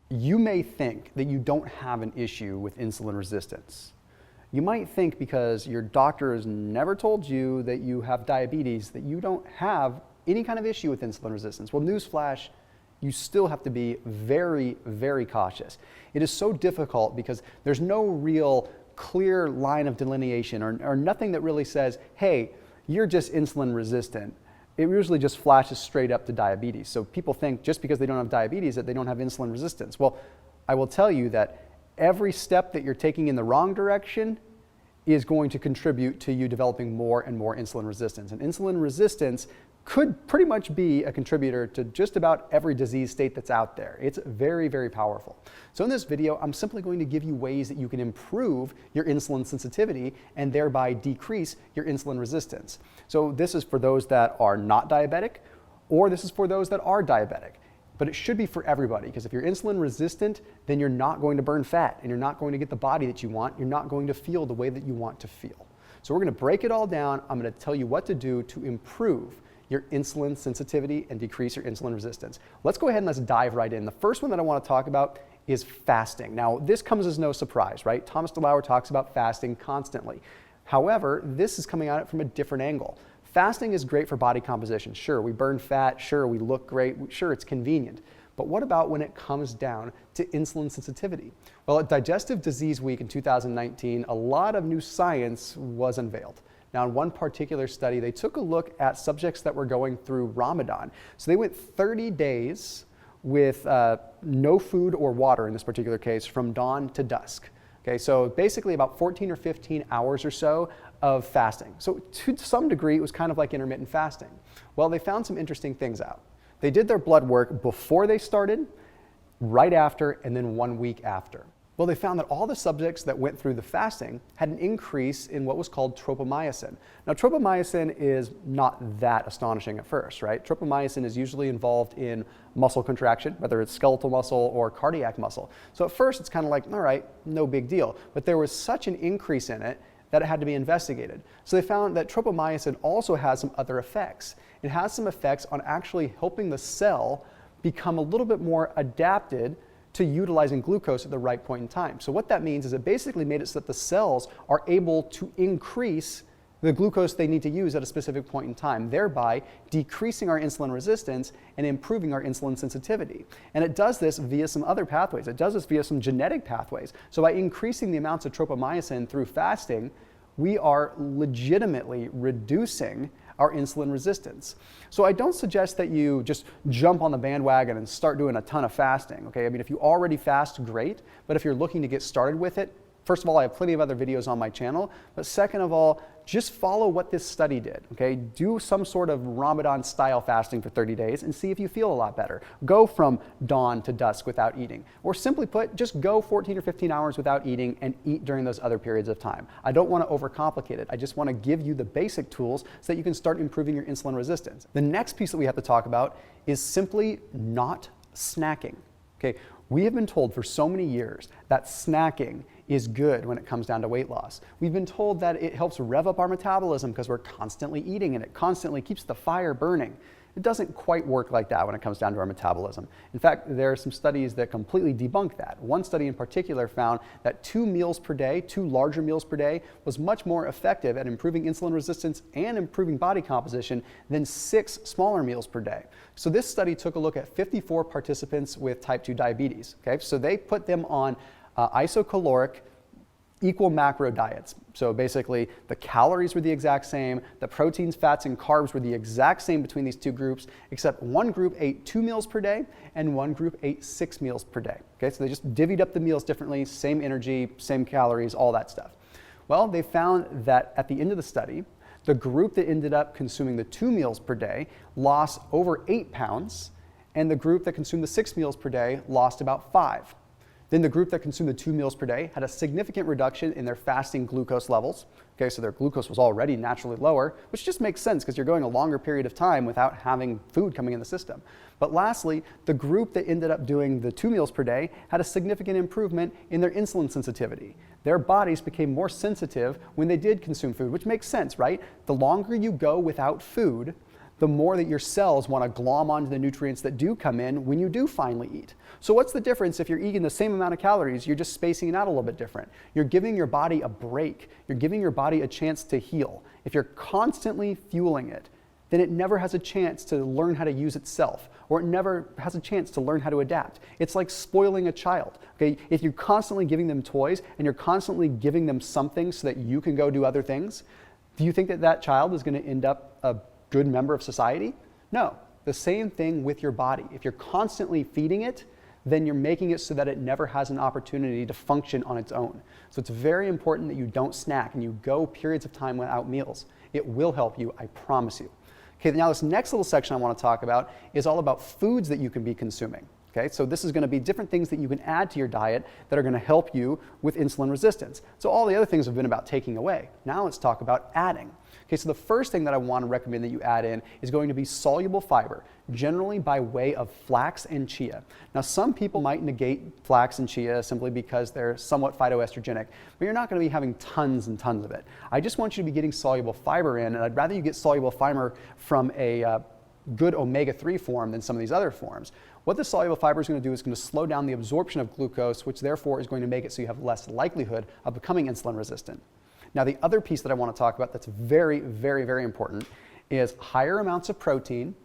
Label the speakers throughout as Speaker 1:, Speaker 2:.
Speaker 1: You may think that you don't have an issue with insulin resistance. You might think because your doctor has never told you that you have diabetes that you don't have any kind of issue with insulin resistance. Well, newsflash, you still have to be very, very cautious. It is so difficult because there's no real clear line of delineation or nothing that really says, hey, you're just insulin resistant. It usually just flashes straight up to diabetes. So people think just because they don't have diabetes that they don't have insulin resistance. Well, I will tell you that every step that you're taking in the wrong direction is going to contribute to you developing more and more insulin resistance. And insulin resistance could pretty much be a contributor to just about every disease state that's out there. It's very, very powerful. So in this video, I'm simply going to give you ways that you can improve your insulin sensitivity and thereby decrease your insulin resistance. So this is for those that are not diabetic, or this is for those that are diabetic. But it should be for everybody, because if you're insulin resistant, then you're not going to burn fat and you're not going to get the body that you want. You're not going to feel the way that you want to feel. So we're going to break it all down. I'm going to tell you what to do to improve your insulin sensitivity and decrease your insulin resistance. Let's go ahead and let's dive right in. The first one that I want to talk about is fasting. Now, this comes as no surprise, right? Thomas DeLauer talks about fasting constantly. However, this is coming at it from a different angle. Fasting is great for body composition. Sure, we burn fat. Sure, we look great. Sure, it's convenient. But what about when it comes down to insulin sensitivity? Well, at Digestive Disease Week in 2019, a lot of new science was unveiled. Now, in one particular study, they took a look at subjects that were going through Ramadan. So they went 30 days with no food or water in this particular case from dawn to dusk. Okay, so basically about 14 or 15 hours or so of fasting. So to some degree, it was kind of like intermittent fasting. Well, they found some interesting things out. They did their blood work before they started, right after, and then 1 week after. Well, they found that all the subjects that went through the fasting had an increase in what was called tropomyosin. Now, tropomyosin is not that astonishing at first, right? Tropomyosin is usually involved in muscle contraction, whether it's skeletal muscle or cardiac muscle. So at first, it's kind of like, all right, no big deal. But there was such an increase in it that it had to be investigated. So they found that tropomyosin also has some other effects. It has some effects on actually helping the cell become a little bit more adapted to utilizing glucose at the right point in time. So what that means is it basically made it so that the cells are able to increase the glucose they need to use at a specific point in time, thereby decreasing our insulin resistance and improving our insulin sensitivity. And it does this via some other pathways. It does this via some genetic pathways. So by increasing the amounts of tropomyosin through fasting, we are legitimately reducing our insulin resistance. So I don't suggest that you just jump on the bandwagon and start doing a ton of fasting, okay? I mean, if you already fast, great, but if you're looking to get started with it, first of all, I have plenty of other videos on my channel, but second of all, just follow what this study did, okay? Do some sort of Ramadan-style fasting for 30 days and see if you feel a lot better. Go from dawn to dusk without eating. Or simply put, just go 14 or 15 hours without eating and eat during those other periods of time. I don't want to overcomplicate it. I just want to give you the basic tools so that you can start improving your insulin resistance. The next piece that we have to talk about is simply not snacking, okay? We have been told for so many years that snacking is good when it comes down to weight loss. We've been told that it helps rev up our metabolism because we're constantly eating and it constantly keeps the fire burning. It doesn't quite work like that when it comes down to our metabolism. In fact, there are some studies that completely debunk that. One study in particular found that 2 meals per day, 2 larger meals per day, was much more effective at improving insulin resistance and improving body composition than 6 smaller meals per day. So this study took a look at 54 participants with type 2 diabetes. Okay? So they put them on isocaloric equal macro diets. So basically, the calories were the exact same, the proteins, fats, and carbs were the exact same between these two groups, except one group ate 2 meals per day and one group ate 6 meals per day. Okay, so they just divvied up the meals differently, same energy, same calories, all that stuff. Well, they found that at the end of the study, the group that ended up consuming the 2 meals per day lost over 8 pounds, and the group that consumed the 6 meals per day lost about 5. Then the group that consumed the 2 meals per day had a significant reduction in their fasting glucose levels. Okay, so their glucose was already naturally lower, which just makes sense because you're going a longer period of time without having food coming in the system. But lastly, the group that ended up doing the 2 meals per day had a significant improvement in their insulin sensitivity. Their bodies became more sensitive when they did consume food, which makes sense, right? The longer you go without food, the more that your cells want to glom onto the nutrients that do come in when you do finally eat. So what's the difference if you're eating the same amount of calories, you're just spacing it out a little bit different? You're giving your body a break. You're giving your body a chance to heal. If you're constantly fueling it, then it never has a chance to learn how to use itself, or it never has a chance to learn how to adapt. It's like spoiling a child. Okay? If you're constantly giving them toys and you're constantly giving them something so that you can go do other things, do you think that that child is going to end up a good member of society? No. The same thing with your body. If you're constantly feeding it, then you're making it so that it never has an opportunity to function on its own. So it's very important that you don't snack and you go periods of time without meals. It will help you, I promise you. Okay, now this next little section I want to talk about is all about foods that you can be consuming. Okay, so this is going to be different things that you can add to your diet that are going to help you with insulin resistance. So all the other things have been about taking away. Now let's talk about adding. Okay, so the first thing that I want to recommend that you add in is going to be soluble fiber, generally by way of flax and chia. Now some people might negate flax and chia simply because they're somewhat phytoestrogenic, but you're not going to be having tons and tons of it. I just want you to be getting soluble fiber in, and I'd rather you get soluble fiber from a good omega-3 form than some of these other forms. What the soluble fiber is going to do is going to slow down the absorption of glucose, which therefore is going to make it so you have less likelihood of becoming insulin resistant. Now the other piece that I want to talk about that's very, very, very important is higher amounts of protein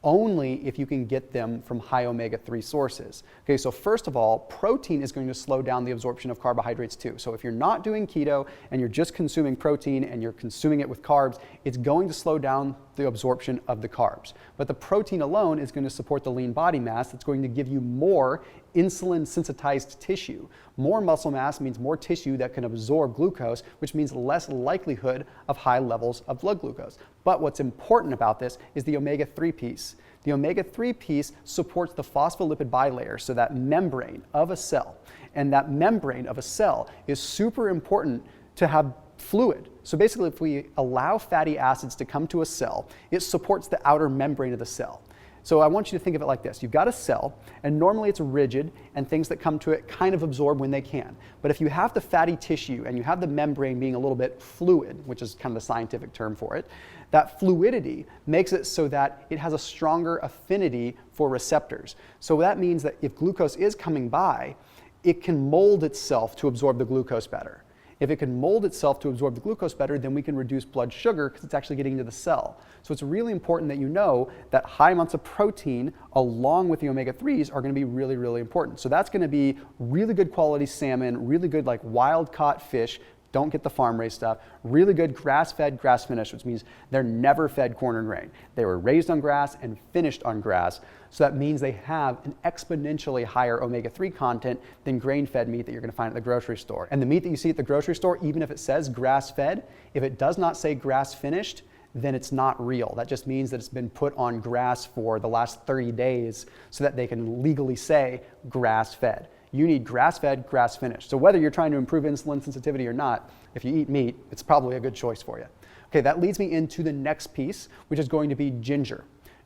Speaker 1: only if you can get them from high omega-3 sources. Okay, so first of all, protein is going to slow down the absorption of carbohydrates too. So if you're not doing keto and you're just consuming protein and you're consuming it with carbs, it's going to slow down the absorption of the carbs. But the protein alone is going to support the lean body mass that's going to give you more insulin sensitized tissue. More muscle mass means more tissue that can absorb glucose, which means less likelihood of high levels of blood glucose. But what's important about this is the omega-3 piece. The omega-3 piece supports the phospholipid bilayer, so that membrane of a cell. And that membrane of a cell is super important to have fluid. So basically, if we allow fatty acids to come to a cell, it supports the outer membrane of the cell. So I want you to think of it like this. You've got a cell, and normally it's rigid, and things that come to it kind of absorb when they can. But if you have the fatty tissue and you have the membrane being a little bit fluid, which is kind of the scientific term for it, that fluidity makes it so that it has a stronger affinity for receptors. So that means that if glucose is coming by, it can mold itself to absorb the glucose better. If it can mold itself to absorb the glucose better, then we can reduce blood sugar because it's actually getting into the cell. So it's really important that you know that high amounts of protein along with the omega-3s are going to be really, really important. So that's going to be really good quality salmon, really good like wild caught fish. Don't get the farm-raised stuff. Really good grass-fed, grass-finished, which means they're never fed corn or grain. They were raised on grass and finished on grass. So that means they have an exponentially higher omega-3 content than grain-fed meat that you're going to find at the grocery store. And the meat that you see at the grocery store, even if it says grass-fed, if it does not say grass-finished, then it's not real. That just means that it's been put on grass for the last 30 days so that they can legally say grass-fed. You need grass-fed, grass-finished. So whether you're trying to improve insulin sensitivity or not, if you eat meat, it's probably a good choice for you. Okay, that leads me into the next piece, which is going to be ginger.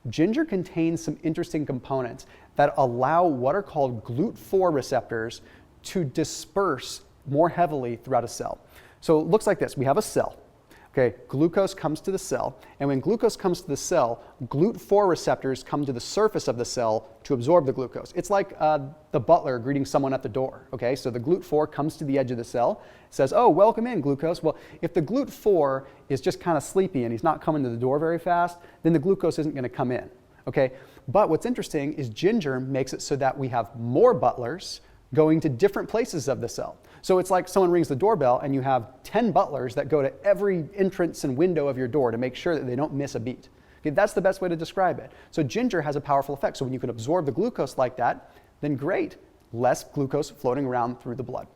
Speaker 1: Ginger contains some interesting components that allow what are called GLUT4 receptors to disperse more heavily throughout a cell. So it looks like this. We have a cell. Okay, glucose comes to the cell, and when glucose comes to the cell, GLUT4 receptors come to the surface of the cell to absorb the glucose. It's like the butler greeting someone at the door, okay? So the GLUT4 comes to the edge of the cell, says, oh, welcome in, glucose. Well, if the GLUT4 is just kind of sleepy and he's not coming to the door very fast, then the glucose isn't gonna come in, okay? But what's interesting is ginger makes it so that we have more butlers going to different places of the cell. So it's like someone rings the doorbell and you have 10 butlers that go to every entrance and window of your door to make sure that they don't miss a beat. Okay, that's the best way to describe it. So ginger has a powerful effect. So when you can absorb the glucose like that, then great, less glucose floating around through the blood.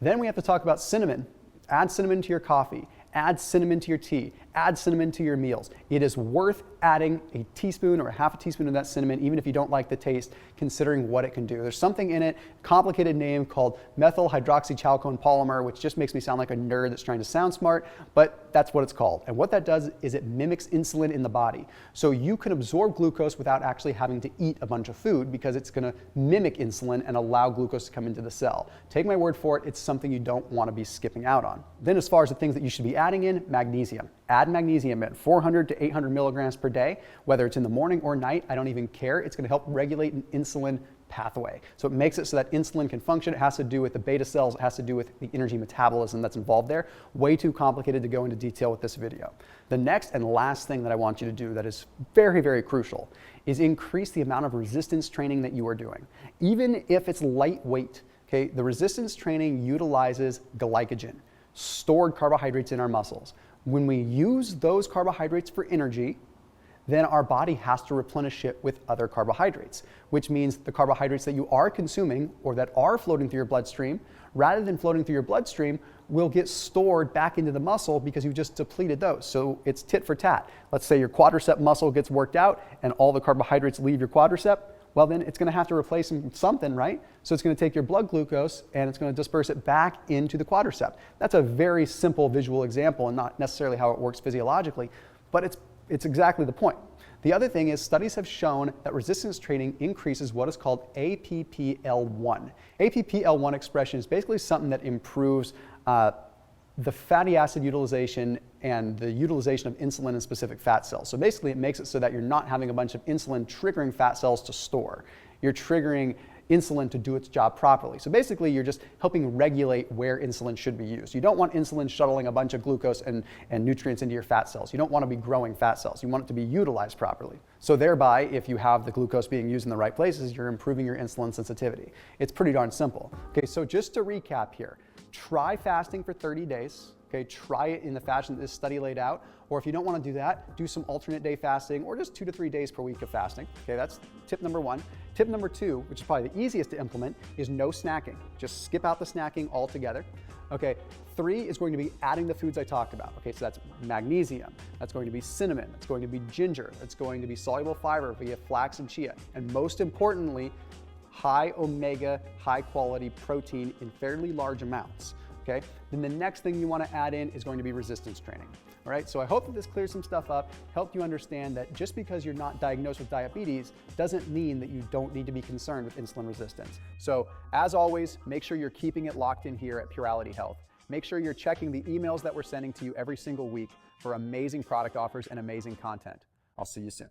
Speaker 1: Then we have to talk about cinnamon. Add cinnamon to your coffee. Add cinnamon to your tea. Add cinnamon to your meals. It is worth adding a teaspoon or a half a teaspoon of that cinnamon, even if you don't like the taste, considering what it can do. There's something in it, complicated name called methyl hydroxychalcone polymer, which just makes me sound like a nerd that's trying to sound smart, but that's what it's called. And what that does is it mimics insulin in the body. So you can absorb glucose without actually having to eat a bunch of food because it's going to mimic insulin and allow glucose to come into the cell. Take my word for it, it's something you don't want to be skipping out on. Then as far as the things that you should be adding in, magnesium. Add add magnesium in 400 to 800 milligrams per day, whether it's in the morning or night, I don't even care. It's going to help regulate an insulin pathway. So it makes it so that insulin can function. It has to do with the beta cells. It has to do with the energy metabolism that's involved there. Way too complicated to go into detail with this video. The next and last thing that I want you to do that is very, very crucial is increase the amount of resistance training that you are doing. Even if it's lightweight, okay, the resistance training utilizes glycogen, stored carbohydrates in our muscles. When we use those carbohydrates for energy, then our body has to replenish it with other carbohydrates, which means the carbohydrates that you are consuming or that are floating through your bloodstream, rather than floating through your bloodstream, will get stored back into the muscle because you just depleted those. So it's tit for tat. Let's say your quadricep muscle gets worked out and all the carbohydrates leave your quadricep. Well, then it's going to have to replace them with something, right? So it's going to take your blood glucose and it's going to disperse it back into the quadricep. That's a very simple visual example and not necessarily how it works physiologically, but it's exactly the point. The other thing is studies have shown that resistance training increases what is called APPL1. APPL1 expression is basically something that improves the fatty acid utilization and the utilization of insulin in specific fat cells. So basically it makes it so that you're not having a bunch of insulin triggering fat cells to store. You're triggering insulin to do its job properly. So basically you're just helping regulate where insulin should be used. You don't want insulin shuttling a bunch of glucose and nutrients into your fat cells. You don't want to be growing fat cells. You want it to be utilized properly. So thereby, if you have the glucose being used in the right places, you're improving your insulin sensitivity. It's pretty darn simple. Okay, so just to recap here, try fasting for 30 days. Okay, try it in the fashion that this study laid out. Or if you don't want to do that, do some alternate day fasting or just 2 to 3 days per week of fasting. Okay, that's tip number 1. Tip number 2, which is probably the easiest to implement, is no snacking. Just skip out the snacking altogether. Okay, 3 is going to be adding the foods I talked about. Okay, so that's magnesium, that's going to be cinnamon, that's going to be ginger, that's going to be soluble fiber via flax and chia. And most importantly, high omega, high quality protein in fairly large amounts. Okay, then the next thing you want to add in is going to be resistance training. All right, so I hope that this clears some stuff up, helped you understand that just because you're not diagnosed with diabetes doesn't mean that you don't need to be concerned with insulin resistance. So as always, make sure you're keeping it locked in here at Purality Health. Make sure you're checking the emails that we're sending to you every single week for amazing product offers and amazing content. I'll see you soon.